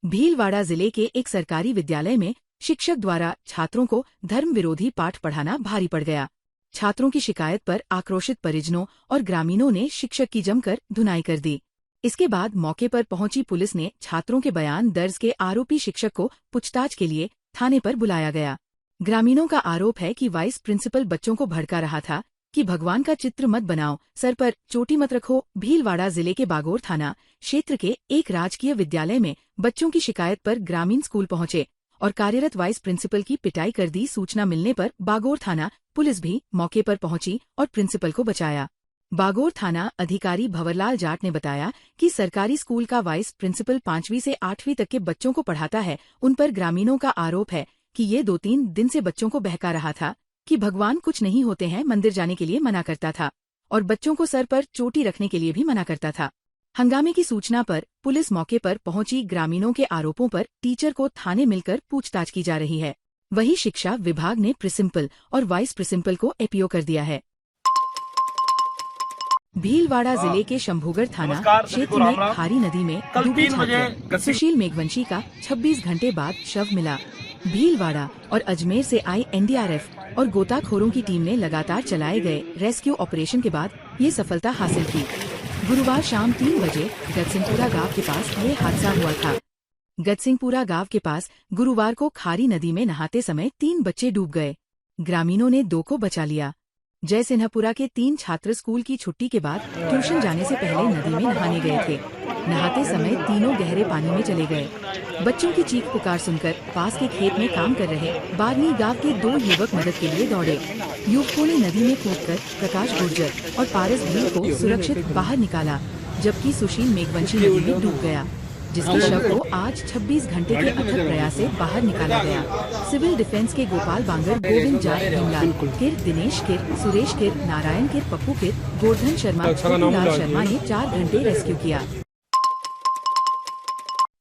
भीलवाड़ा जिले के एक सरकारी विद्यालय में शिक्षक द्वारा छात्रों को धर्म विरोधी पाठ पढ़ाना भारी पड़ गया। छात्रों की शिकायत पर आक्रोशित परिजनों और ग्रामीणों ने शिक्षक की जमकर धुनाई कर दी। इसके बाद मौके पर पहुंची पुलिस ने छात्रों के बयान दर्ज के आरोपी शिक्षक को पूछताछ के लिए थाने पर बुलाया गया। ग्रामीणों का आरोप है कि वाइस प्रिंसिपल बच्चों को भड़का रहा था कि भगवान का चित्र मत बनाओ, सर पर चोटी मत रखो। भीलवाड़ा जिले के बागोर थाना क्षेत्र के एक राजकीय विद्यालय में बच्चों की शिकायत पर ग्रामीण स्कूल पहुंचे और कार्यरत वाइस प्रिंसिपल की पिटाई कर दी। सूचना मिलने पर बागोर थाना पुलिस भी मौके पर पहुंची और प्रिंसिपल को बचाया। बागोर थाना अधिकारी भंवरलाल जाट ने बताया कि सरकारी स्कूल का वाइस प्रिंसिपल 5वीं से 8वीं तक के बच्चों को पढ़ाता है। उन पर ग्रामीणों का आरोप है कि ये 2-3 दिन से बच्चों को बहका रहा था कि भगवान कुछ नहीं होते हैं, मंदिर जाने के लिए मना करता था और बच्चों को सर पर चोटी रखने के लिए भी मना करता था। हंगामे की सूचना पर पुलिस मौके पर पहुंची। ग्रामीणों के आरोपों पर टीचर को थाने मिलकर पूछताछ की जा रही है। वहीं शिक्षा विभाग ने प्रिंसिपल और वाइस प्रिंसिपल को एपीओ कर दिया है। भीलवाड़ा जिले के शंभूगढ़ थाना क्षेत्र में खारी नदी में डूबे छात्र सुशील मेघवंशी का 26 घंटे बाद शव मिला। भीलवाड़ा और अजमेर से आई एनडीआरएफ और गोताखोरों की टीम ने लगातार चलाए गए रेस्क्यू ऑपरेशन के बाद ये सफलता हासिल की। गुरुवार शाम 3 बजे गजसिंहपुरा गांव के पास ये हादसा हुआ था। गजसिंहपुरा गांव के पास गुरुवार को खारी नदी में नहाते समय 3 बच्चे डूब गए। ग्रामीणों ने 2 को बचा लिया। जयसिंहपुरा के 3 छात्र स्कूल की छुट्टी के बाद ट्यूशन जाने से पहले नदी में नहाने गए थे। नहाते समय तीनों गहरे पानी में चले गए। बच्चों की चीख पुकार सुनकर पास के खेत में काम कर रहे बारनी गांव के 2 युवक मदद के लिए दौड़े। युवकों ने नदी में कूदकर प्रकाश गुर्जर और पारस भील को सुरक्षित बाहर निकाला, जबकि सुशील मेघवंशी नदी में डूब गया, जिसके शव को आज 26 घंटे के अथक प्रयास से बाहर निकाला गया। सिविल डिफेंस के गोपाल बांगर, गोविंद जाट, भीमलाल किर, दिनेश किर, सुरेश किर, नारायण किर, पप्पू किर, गोवर्धन शर्मा, लाल शर्मा ने 4 घंटे रेस्क्यू किया।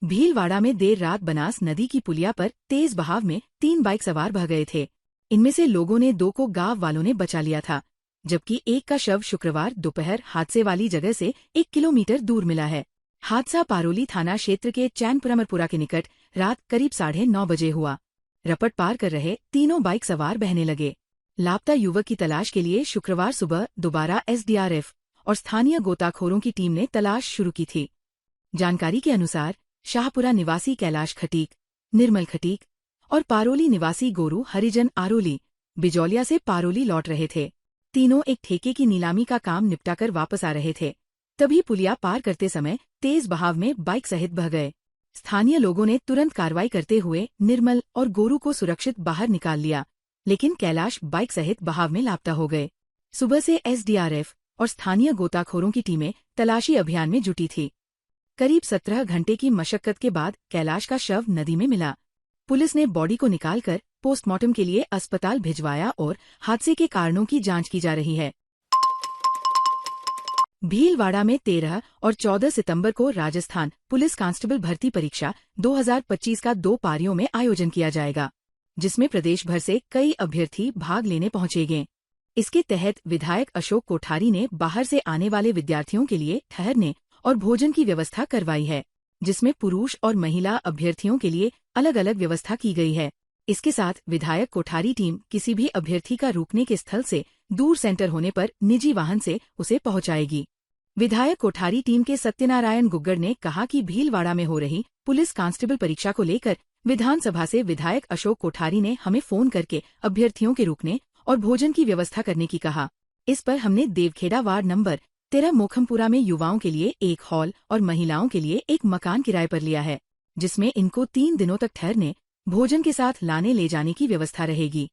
भीलवाड़ा में देर रात बनास नदी की पुलिया पर तेज बहाव में 3 बाइक सवार बह गए थे। इनमें से लोगों ने 2 को गांव वालों ने बचा लिया था, जबकि एक का शव शुक्रवार दोपहर हादसे वाली जगह से 1 किलोमीटर दूर मिला है। हादसा पारोली थाना क्षेत्र के चैनपुरमरपुरा के निकट रात करीब 9:30 बजे हुआ। रपट पार कर रहे तीनों बाइक सवार बहने लगे। लापता युवक की तलाश के लिए शुक्रवार सुबह दोबारा एसडीआरएफ और स्थानीय गोताखोरों की टीम ने तलाश शुरू की थी। जानकारी के अनुसार शाहपुरा निवासी कैलाश खटीक, निर्मल खटीक और पारोली निवासी गोरू हरिजन आरोली बिजौलिया से पारोली लौट रहे थे। तीनों एक ठेके की नीलामी का काम निपटाकर वापस आ रहे थे। तभी पुलिया पार करते समय तेज बहाव में बाइक सहित बह गए। स्थानीय लोगों ने तुरंत कार्रवाई करते हुए निर्मल और गोरू को सुरक्षित बाहर निकाल लिया, लेकिन कैलाश बाइक सहित बहाव में लापता हो गए। सुबह से एसडीआरएफ और स्थानीय गोताखोरों की टीमें तलाशी अभियान में जुटी थी। करीब 17 घंटे की मशक्कत के बाद कैलाश का शव नदी में मिला। पुलिस ने बॉडी को निकालकर पोस्टमार्टम के लिए अस्पताल भिजवाया और हादसे के कारणों की जांच की जा रही है। भीलवाड़ा में 13 और 14 सितंबर को राजस्थान पुलिस कांस्टेबल भर्ती परीक्षा 2025 का 2 पारियों में आयोजन किया जाएगा, जिसमें प्रदेश भर से कई अभ्यर्थी भाग लेने पहुंचेंगे। इसके तहत विधायक अशोक कोठारी ने बाहर से आने वाले विद्यार्थियों के लिए ठहरने और भोजन की व्यवस्था करवाई है, जिसमें पुरुष और महिला अभ्यर्थियों के लिए अलग अलग व्यवस्था की गई है। इसके साथ विधायक कोठारी टीम किसी भी अभ्यर्थी का रुकने के स्थल से दूर सेंटर होने पर निजी वाहन से उसे पहुंचाएगी। विधायक कोठारी टीम के सत्यनारायण गुग्गड़ ने कहा कि भीलवाड़ा में हो रही पुलिस कांस्टेबल परीक्षा को लेकर विधानसभा से विधायक अशोक कोठारी ने हमें फोन करके अभ्यर्थियों के रुकने और भोजन की व्यवस्था करने की कहा। इस पर हमने देवखेड़ा वार्ड नंबर 13 मोखमपुरा में युवाओं के लिए एक हॉल और महिलाओं के लिए एक मकान किराए पर लिया है, जिसमें इनको 3 दिनों तक ठहरने, भोजन के साथ लाने ले जाने की व्यवस्था रहेगी।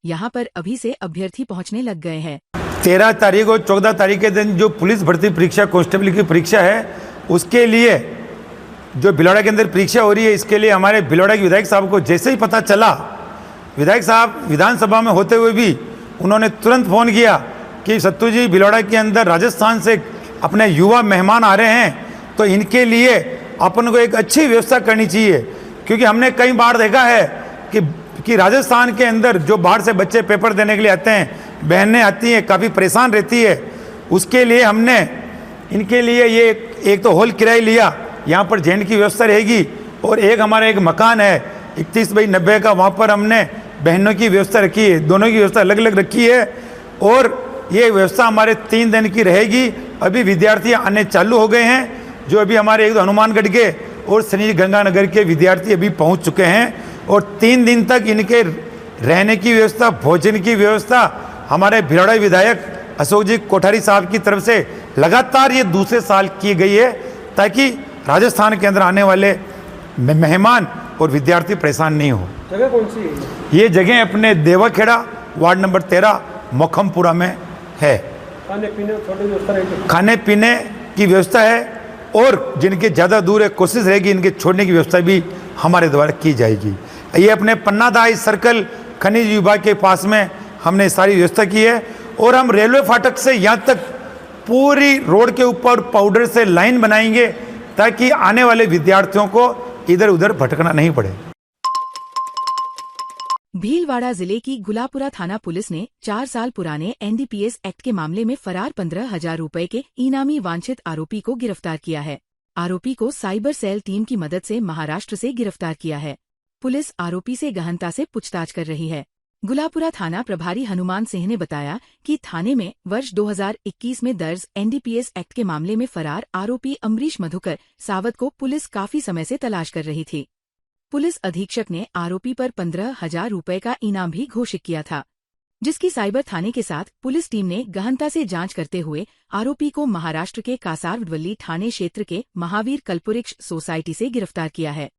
यहाँ पर अभी से अभ्यर्थी पहुँचने लग गए हैं। 13 तारीख और 14 तारीख के दिन जो पुलिस भर्ती परीक्षा कांस्टेबल की परीक्षा है, उसके लिए जो भिलवाड़ा के अंदर परीक्षा हो रही है, इसके लिए हमारे भिलवाड़ा के विधायक साहब को जैसे ही पता चला, विधायक साहब विधानसभा में होते हुए भी उन्होंने तुरंत फ़ोन किया कि सत्तू जी, भिलवाड़ा के अंदर राजस्थान से अपने युवा मेहमान आ रहे हैं, तो इनके लिए अपन को एक अच्छी व्यवस्था करनी चाहिए, क्योंकि हमने कई बार देखा है कि राजस्थान के अंदर जो बाहर से बच्चे पेपर देने के लिए आते हैं, बहनें आती हैं, काफ़ी परेशान रहती है। उसके लिए हमने इनके लिए ये एक तो हॉल किराए लिया, यहाँ पर जेंट की व्यवस्था रहेगी और एक हमारा एक मकान है 31/90 का, वहाँ पर हमने बहनों की व्यवस्था रखी है, दोनों की व्यवस्था अलग अलग रखी है और ये व्यवस्था हमारे 3 दिन की रहेगी। अभी विद्यार्थी आने चालू हो गए हैं, जो अभी हमारे एक हनुमानगढ़ के और शनि गंगानगर के विद्यार्थी अभी पहुंच चुके हैं और 3 दिन तक इनके रहने की व्यवस्था, भोजन की व्यवस्था हमारे भिलौड़ा विधायक अशोक जी कोठारी साहब की तरफ से लगातार ये दूसरे साल की गई है, ताकि राजस्थान के अंदर आने वाले मेहमान और विद्यार्थी परेशान नहीं हो। जगह कौन सी है? ये जगह अपने देवाखेड़ा वार्ड नंबर 13 मोखमपुरा में है। खाने पीने थोड़ी व्यवस्था रहेगी? खाने पीने की व्यवस्था है और जिनके ज़्यादा दूर है कोशिश रहेगी इनके छोड़ने की व्यवस्था भी हमारे द्वारा की जाएगी। ये अपने पन्नादाई सर्कल खनिज विभाग के पास में हमने सारी व्यवस्था की है और हम रेलवे फाटक से यहाँ तक पूरी रोड के ऊपर पाउडर से लाइन बनाएंगे, ताकि आने वाले विद्यार्थियों को इधर उधर भटकना नहीं पड़े। भीलवाड़ा जिले की गुलापुरा थाना पुलिस ने 4 साल पुराने NDPS एक्ट के मामले में फरार 15,000 रुपए के इनामी वांछित आरोपी को गिरफ्तार किया है। आरोपी को साइबर सेल टीम की मदद से महाराष्ट्र से गिरफ्तार किया है। पुलिस आरोपी से गहनता से पूछताछ कर रही है। गुलापुरा थाना प्रभारी हनुमान सिंह ने बताया कि थाने में वर्ष 2021 में दर्ज NDPS एक्ट के मामले में फरार आरोपी अमरीश मधुकर सावत को पुलिस काफी समय से तलाश कर रही थी। पुलिस अधीक्षक ने आरोपी पर 15,000 रुपए का इनाम भी घोषित किया था, जिसकी साइबर थाने के साथ पुलिस टीम ने गहनता से जांच करते हुए आरोपी को महाराष्ट्र के कासारवडवल्ली थाने क्षेत्र के महावीर कल्पुरिक्ष सोसाइटी से गिरफ्तार किया है।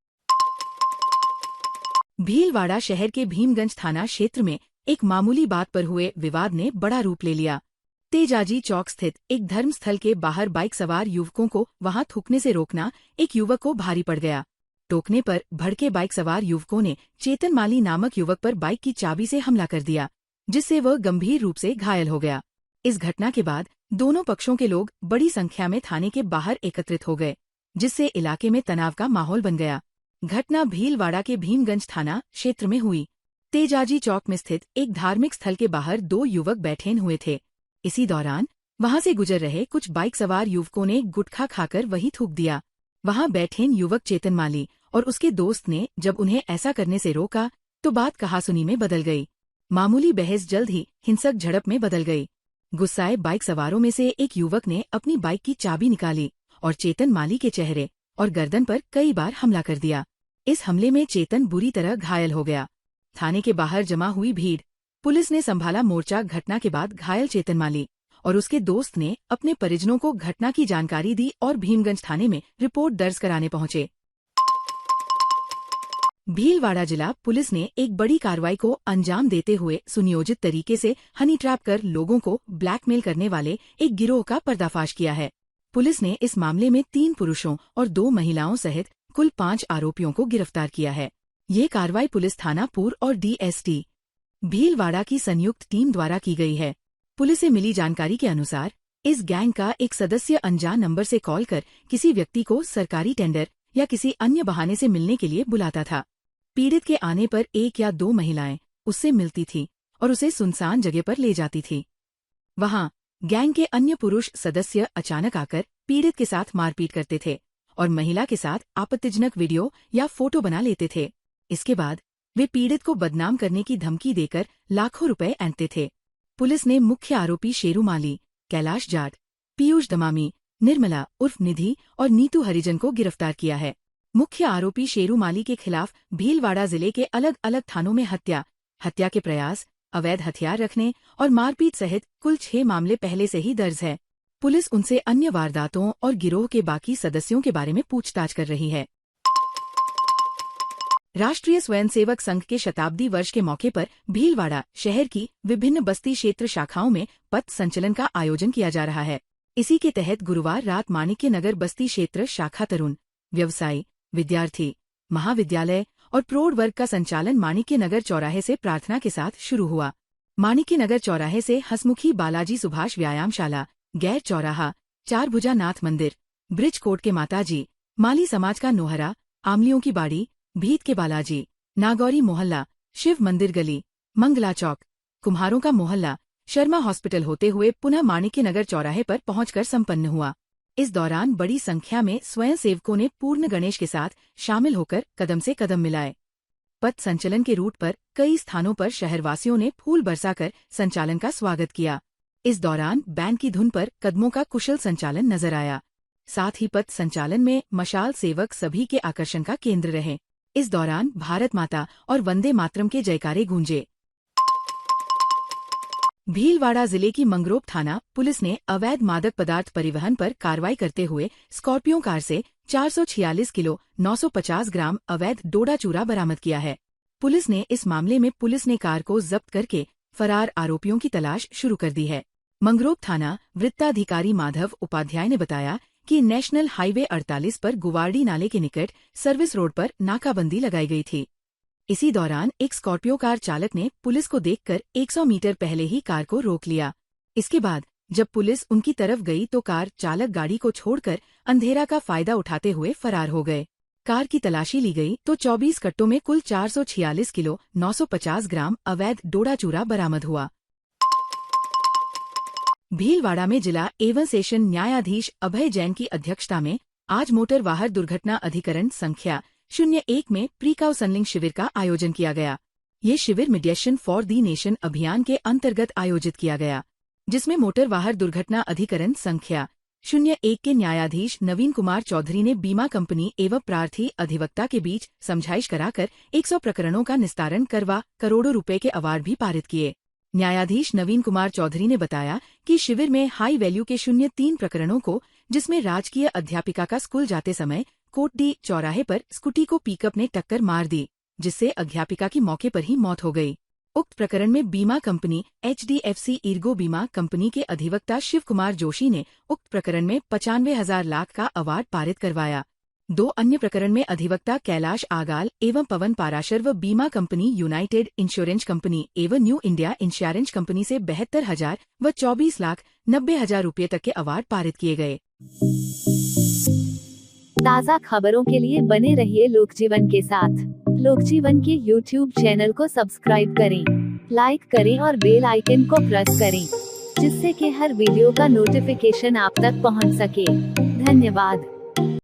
भीलवाड़ा शहर के भीमगंज थाना क्षेत्र में एक मामूली बात पर हुए विवाद ने बड़ा रूप ले लिया। तेजाजी चौक स्थित एक धर्मस्थल के बाहर बाइक सवार युवकों को वहां थूकने से रोकना एक युवक को भारी पड़ गया। टोकने पर भड़के बाइक सवार युवकों ने चेतन माली नामक युवक पर बाइक की चाबी से हमला कर दिया, जिससे वह गंभीर रूप से घायल हो गया। इस घटना के बाद दोनों पक्षों के लोग बड़ी संख्या में थाने के बाहर एकत्रित हो गए, जिससे इलाके में तनाव का माहौल बन गया। घटना भीलवाड़ा के भीमगंज थाना क्षेत्र में हुई। तेजाजी चौक में स्थित एक धार्मिक स्थल के बाहर 2 युवक बैठे हुए थे। इसी दौरान वहां से गुजर रहे कुछ बाइक सवार युवकों ने गुटखा खाकर वहीं थूक दिया। वहां बैठे युवक चेतन माली और उसके दोस्त ने जब उन्हें ऐसा करने से रोका तो बात कहासुनी में बदल गई। मामूली बहस जल्द ही हिंसक झड़प में बदल गई। गुस्साए बाइक सवारों में से एक युवक ने अपनी बाइक की चाबी निकाली और चेतन माली के चेहरे और गर्दन पर कई बार हमला कर दिया। इस हमले में चेतन बुरी तरह घायल हो गया। थाने के बाहर जमा हुई भीड़, पुलिस ने संभाला मोर्चा। घटना के बाद घायल चेतन माली और उसके दोस्त ने अपने परिजनों को घटना की जानकारी दी और भीमगंज थाने में रिपोर्ट दर्ज कराने पहुंचे। भीलवाड़ा जिला पुलिस ने एक बड़ी कार्रवाई को अंजाम देते हुए सुनियोजित तरीके से हनी ट्रैप कर लोगों को ब्लैकमेल करने वाले एक गिरोह का पर्दाफाश किया है। पुलिस ने इस मामले में 3 पुरुषों और 2 महिलाओं सहित कुल 5 आरोपियों को गिरफ्तार किया है। ये कार्रवाई पुलिस थाना पूर्व और DST भीलवाड़ा की संयुक्त टीम द्वारा की गई है। पुलिस से मिली जानकारी के अनुसार इस गैंग का एक सदस्य अनजान नंबर से कॉल कर किसी व्यक्ति को सरकारी टेंडर या किसी अन्य बहाने से मिलने के लिए बुलाता था। पीड़ित के आने पर 1 या 2 महिलाएं उससे मिलती थी और उसे सुनसान जगह पर ले जाती थी। वहां गैंग के अन्य पुरुष सदस्य अचानक आकर पीड़ित के साथ मारपीट करते थे और महिला के साथ आपत्तिजनक वीडियो या फोटो बना लेते थे। इसके बाद वे पीड़ित को बदनाम करने की धमकी देकर लाखों रुपए ऐंठते थे। पुलिस ने मुख्य आरोपी शेरू माली, कैलाश जाट, पीयूष दमामी, निर्मला उर्फ निधि और नीतू हरिजन को गिरफ्तार किया है। मुख्य आरोपी शेरू माली के खिलाफ भीलवाड़ा जिले के अलग अलग थानों में हत्या के प्रयास, अवैध हथियार रखने और मारपीट सहित कुल 6 मामले पहले से ही दर्ज है। पुलिस उनसे अन्य वारदातों और गिरोह के बाकी सदस्यों के बारे में पूछताछ कर रही है। राष्ट्रीय स्वयंसेवक संघ के शताब्दी वर्ष के मौके पर भीलवाड़ा शहर की विभिन्न बस्ती क्षेत्र शाखाओं में पथ संचलन का आयोजन किया जा रहा है। इसी के तहत गुरुवार रात माणिक्य नगर बस्ती क्षेत्र शाखा तरुण, व्यवसायी, विद्यार्थी, महाविद्यालय और प्रौढ़ वर्ग का संचालन माणिक्य नगर चौराहे से प्रार्थना के साथ शुरू हुआ। माणिक्य नगर चौराहे से हसमुखी बालाजी सुभाष व्यायामशाला, गैर चौराहा, 4 भुजा नाथ मंदिर, ब्रिज कोट के माताजी, माली समाज का नोहरा, आमलियों की बाड़ी, भीत के बालाजी, नागौरी मोहल्ला, शिव मंदिर गली, मंगला चौक, कुम्हारों का मोहल्ला, शर्मा हॉस्पिटल होते हुए पुनः माणिक्य नगर चौराहे पर पहुंचकर संपन्न हुआ। इस दौरान बड़ी संख्या में स्वयंसेवकों ने पूर्ण गणेश के साथ शामिल होकर कदम से कदम मिलाए। पथ संचलन के रूट पर कई स्थानों पर शहरवासियों ने फूल बरसाकर संचालन का स्वागत किया। इस दौरान बैंड की धुन पर कदमों का कुशल संचालन नजर आया। साथ ही पथ संचालन में मशाल सेवक सभी के आकर्षण का केंद्र रहे। इस दौरान भारत माता और वंदे मातरम के जयकारे गूंजे। भीलवाड़ा जिले की मंगरोप थाना पुलिस ने अवैध मादक पदार्थ परिवहन पर कार्रवाई करते हुए स्कॉर्पियो कार से 446 किलो 950 ग्राम अवैध डोडा चूरा बरामद किया है। पुलिस ने इस मामले में पुलिस ने कार को जब्त करके फरार आरोपियों की तलाश शुरू कर दी है। मंगरोप थाना वृत्ताधिकारी माधव उपाध्याय ने बताया कि नेशनल हाईवे 48 पर गुवारडी नाले के निकट सर्विस रोड पर नाकाबंदी लगाई गई थी। इसी दौरान एक स्कॉर्पियो कार चालक ने पुलिस को देखकर 100 मीटर पहले ही कार को रोक लिया। इसके बाद जब पुलिस उनकी तरफ गई तो कार चालक गाड़ी को छोड़कर अंधेरा का फायदा उठाते हुए फरार हो गए। कार की तलाशी ली गई तो 24 कट्टों में कुल 446 किलो 950 ग्राम अवैध डोडा चूरा बरामद हुआ। भीलवाड़ा में जिला एवं सेशन न्यायाधीश अभय जैन की अध्यक्षता में आज मोटर वाहन दुर्घटना अधिकरण संख्या 01 में प्री काउंसलिंग शिविर का आयोजन किया गया। ये शिविर मीडिएशन फॉर दी नेशन अभियान के अंतर्गत आयोजित किया गया, जिसमें मोटर वाहन दुर्घटना अधिकरण संख्या 01 के न्यायाधीश नवीन कुमार चौधरी ने बीमा कंपनी एवं प्रार्थी अधिवक्ता के बीच समझाइश कराकर 100 प्रकरणों का निस्तारण करवा करोड़ों रुपए के अवार्ड भी पारित किए। न्यायाधीश नवीन कुमार चौधरी ने बताया कि शिविर में हाई वैल्यू के 03 प्रकरणों को, जिसमें राजकीय अध्यापिका का स्कूल जाते समय कोटडी चौराहे पर स्कूटी को पिकअप ने टक्कर मार दी, जिससे अध्यापिका की मौके पर ही मौत हो गई। उक्त प्रकरण में बीमा कंपनी HDFC ईर्गो बीमा कंपनी के अधिवक्ता शिव कुमार जोशी ने उक्त प्रकरण में 95,000 लाख का अवार्ड पारित करवाया। 2 अन्य प्रकरण में अधिवक्ता कैलाश आगाल एवं पवन पाराशर व बीमा कंपनी यूनाइटेड इंश्योरेंस कंपनी एवं न्यू इंडिया इंश्योरेंस कंपनी से 72,000 व 24,90,000 रुपये तक के अवार्ड पारित किए गए। ताज़ा खबरों के लिए बने रहिए लोकजीवन के साथ। लोकजीवन के YouTube चैनल को सब्सक्राइब करें, लाइक करें और बेल आइकन को प्रेस करें, जिससे कि हर वीडियो का नोटिफिकेशन आप तक पहुंच सके। धन्यवाद।